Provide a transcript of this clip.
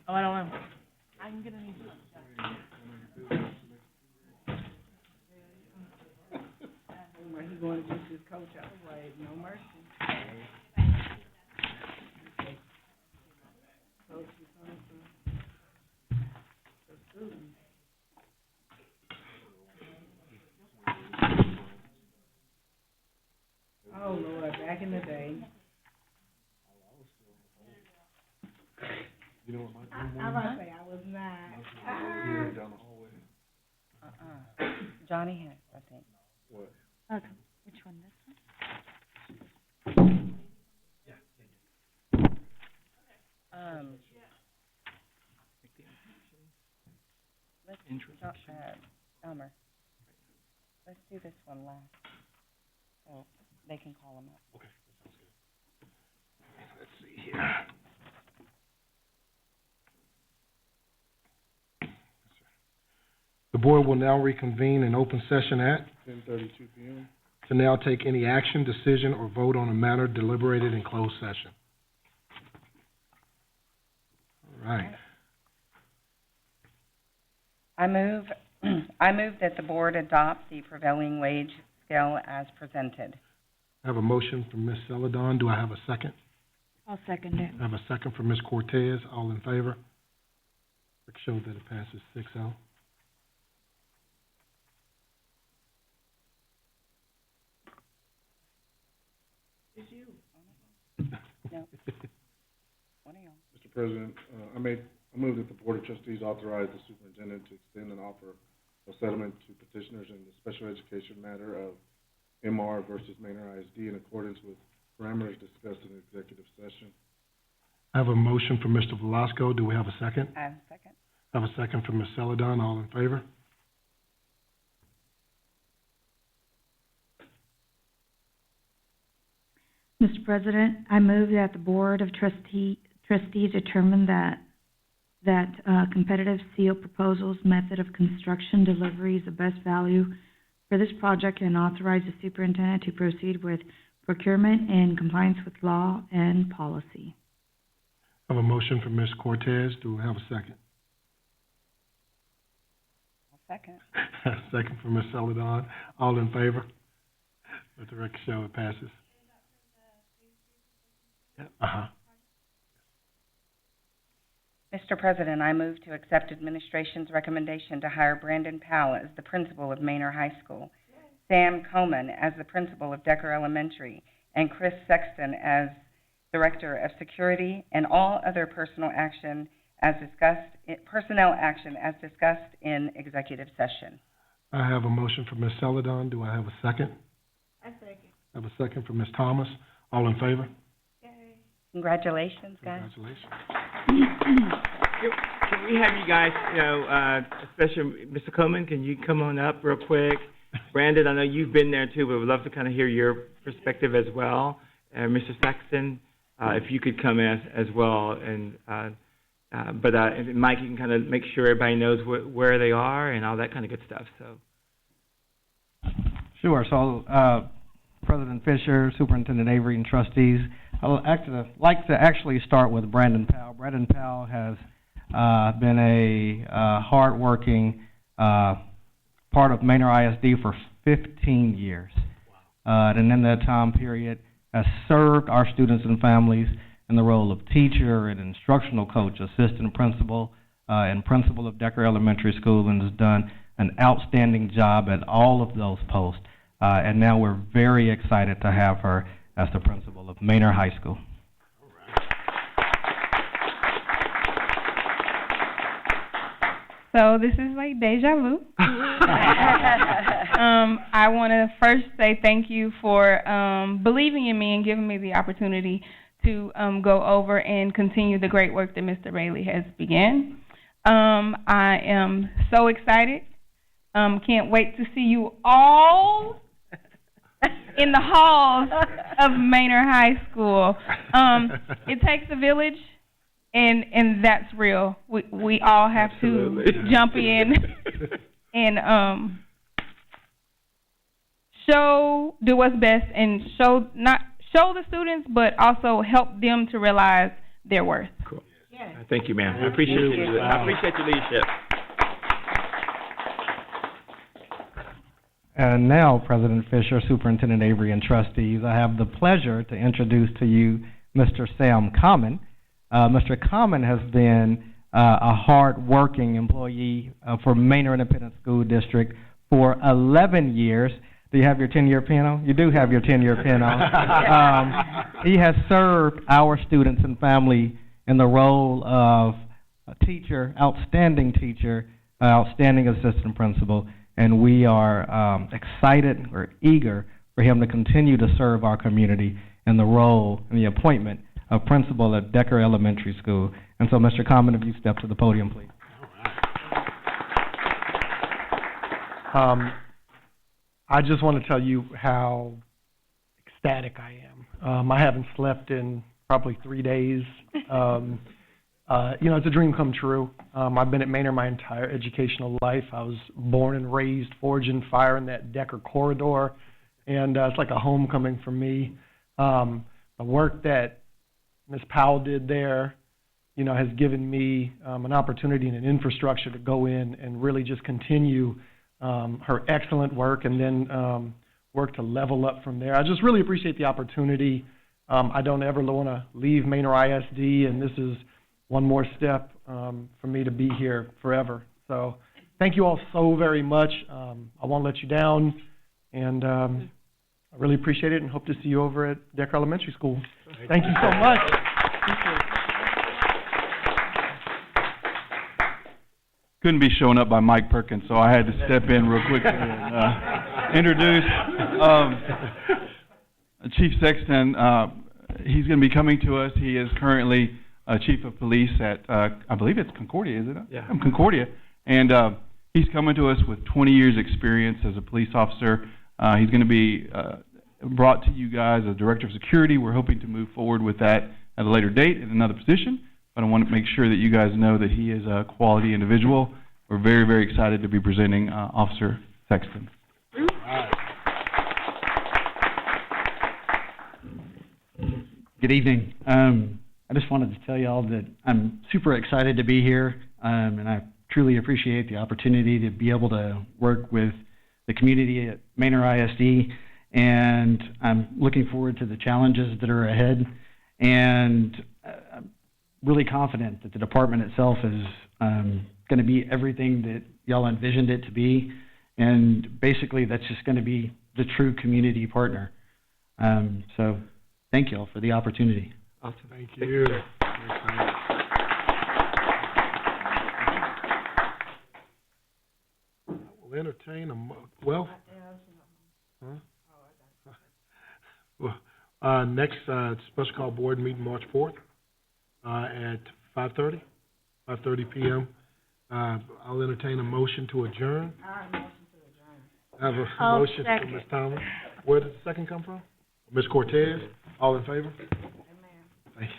Oh, I don't know. I can get any. When he going against his coach, I was like, no mercy. Coach is on for students. Oh, Lord, back in the day. You know what, my I'm about to say, I was not. here down the hallway. Johnny has, I think. What? Okay, which one, this one? Let's, Introduction. Elmer, let's do this one last, so they can call him up. Okay, that sounds good. Let's see here. The board will now reconvene in open session at 10:32 p.m. to now take any action, decision, or vote on a matter deliberated in closed session. All right. I move that the board adopt the prevailing wage scale as presented. I have a motion from Ms. Celadon. Do I have a second? I'll second it. I have a second from Ms. Cortez. All in favor? Clerk show that it passes 6-0. It's you. No. One of y'all. Mr. President, I move that the Board of Trustees authorize the superintendent to extend an offer of settlement to petitioners in the special education matter of MR versus Manor ISD in accordance with parameters discussed in executive session. I have a motion from Mr. Velasco. Do we have a second? I have a second. I have a second from Ms. Celadon. All in favor? Mr. President, I move that the Board of Trustees determine that competitive seal proposals method of construction delivery is the best value for this project and authorize the superintendent to proceed with procurement in compliance with law and policy. I have a motion from Ms. Cortez. Do we have a second? I'll second. Second from Ms. Celadon. All in favor? Let the record show it passes. Uh-huh. Mr. President, I move to accept administration's recommendation to hire Brandon Powell as the principal of Manor High School, Sam Coleman as the principal of Decker Elementary, and Chris Sexton as Director of Security, and all other personnel action as discussed in executive session. I have a motion from Ms. Celadon. Do I have a second? I second. I have a second from Ms. Thomas. All in favor? Yay. Congratulations, guys. Congratulations. Can we have you guys, especially Mr. Coleman, can you come on up real quick? Brandon, I know you've been there too, but we'd love to kind of hear your perspective as well. Mr. Saxton, if you could come as well, and Mike, you can kind of make sure everybody knows where they are and all that kind of good stuff. So. Sure. So, President Fisher, Superintendent Avery, and trustees, I'd like to actually start with Brandon Powell. Brandon Powell has been a hard-working part of Manor ISD for 15 years. And in that time period has served our students and families in the role of teacher and instructional coach, assistant principal, and principal of Decker Elementary School, and has done an outstanding job at all of those posts. And now we're very excited to have her as the principal of Manor High School. So this is like deja vu. I want to first say thank you for believing in me and giving me the opportunity to go over and continue the great work that Mr. Bailey has begun. I am so excited. Can't wait to see you all in the halls of Manor High School. It takes a village. And that's real. We all have Absolutely. to jump in and do what's best and show the students, but also help them to realize their worth. Cool. Yes. Thank you, ma'am. I appreciate your leadership. And now, President Fisher, Superintendent Avery, and trustees, I have the pleasure to introduce to you Mr. Sam Common. Mr. Common has been a hard-working employee for Manor Independent School District for 11 years. Do you have your 10-year pin on? You do have your 10-year pin on. He has served our students and family in the role of a teacher, outstanding assistant principal, and we are excited or eager for him to continue to serve our community in the role and the appointment of principal at Decker Elementary School. And so, Mr. Common, if you step to the podium, please. I just want to tell you how ecstatic I am. I haven't slept in probably 3 days. It's a dream come true. I've been at Manor my entire educational life. I was born and raised, forging fire in that Decker corridor, and it's like a homecoming for me. The work that Ms. Powell did there, has given me an opportunity and an infrastructure to go in and really just continue her excellent work and then work to level up from there. I just really appreciate the opportunity. I don't ever want to leave Manor ISD, and this is one more step for me to be here forever. So thank you all so very much. I won't let you down, and I really appreciate it and hope to see you over at Decker Elementary School. Thank you so much. Couldn't be shown up by Mike Perkins, so I had to step in real quick and introduce Chief Sexton. He's going to be coming to us. He is currently Chief of Police at, I believe it's Concordia, is it? Yeah. Concordia. And he's coming to us with 20 years experience as a police officer. He's going to be brought to you guys as Director of Security. We're hoping to move forward with that at a later date in another position. But I want to make sure that you guys know that he is a quality individual. We're very, very excited to be presenting Officer Sexton. Good evening. I just wanted to tell you all that I'm super excited to be here, and I truly appreciate the opportunity to be able to work with the community at Manor ISD, and I'm looking forward to the challenges that are ahead, and I'm really confident that the department itself is going to be everything that y'all envisioned it to be, and basically that's just going to be the true community partner. So thank y'all for the opportunity. Awesome. Thank you. We'll entertain next special call board meeting March 4th at 5:30 p.m. I'll entertain a motion to adjourn. I have a motion from Ms. Thomas. Where did the second come from? Ms. Cortez. All in favor? Amen. Thank you.